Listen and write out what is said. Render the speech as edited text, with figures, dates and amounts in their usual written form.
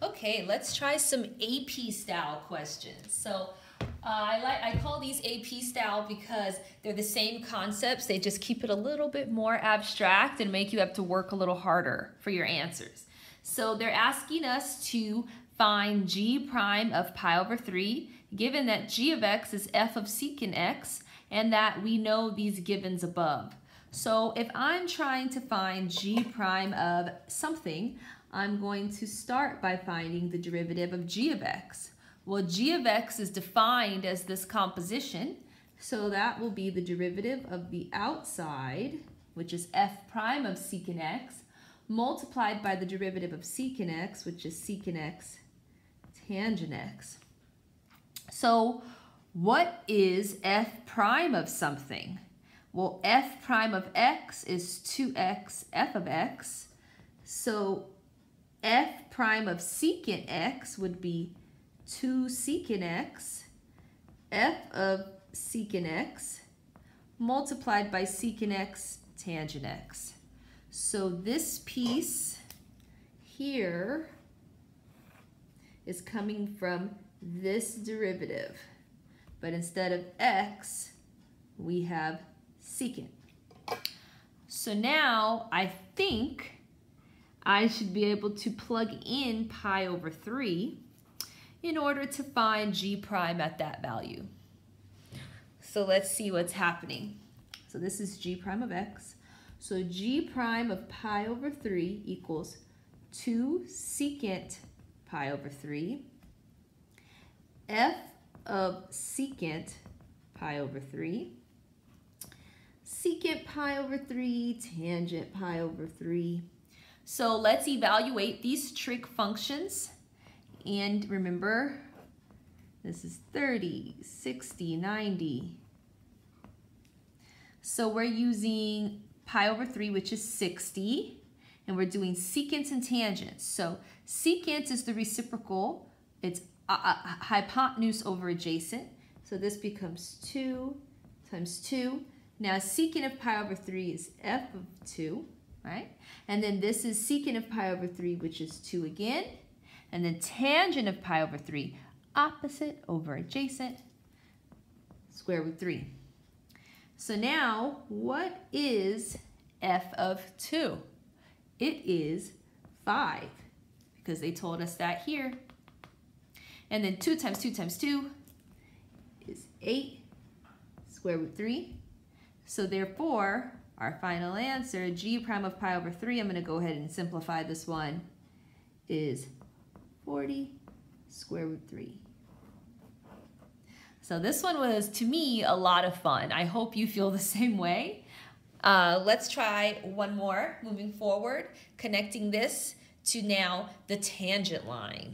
Okay, let's try some AP style questions. So I call these AP style because they're the same concepts. They just keep it a little bit more abstract and make you have to work a little harder for your answers. So they're asking us to find g prime of pi over 3, given that g of x is f of secant x, and that we know these givens above. So if I'm trying to find g prime of something, I'm going to start by finding the derivative of g of x. Well, g of x is defined as this composition, so that will be the derivative of the outside, which is f prime of secant x, multiplied by the derivative of secant x, which is secant x tangent x. So what is f prime of something? Well, f prime of x is 2x f of x. So f prime of secant x would be 2 secant x, f of secant x, multiplied by secant x tangent x. So this piece here is coming from this derivative, but instead of x, we have secant. So now I think I should be able to plug in pi over 3 in order to find g prime at that value. So let's see what's happening. So this is g prime of x. So g prime of pi over 3 equals 2 secant pi over 3, f of secant pi over 3, secant pi over 3, tangent pi over 3. So let's evaluate these trig functions. And remember, this is 30, 60, 90. So we're using pi over 3, which is 60. And we're doing secants and tangents. So secant is the reciprocal. It's hypotenuse over adjacent. So this becomes 2 times 2. Now secant of pi over 3 is f of 2, right? And then this is secant of pi over 3, which is 2 again. And then tangent of pi over 3, opposite over adjacent, square root 3. So now, what is f of 2? It is 5, because they told us that here. And then 2 times 2 times 2 is 8, square root 3. So therefore, our final answer, g prime of pi over 3, I'm going to go ahead and simplify this one, is 40 square root 3. So this one was, to me, a lot of fun. I hope you feel the same way. Let's try one more moving forward, connecting this to now the tangent line.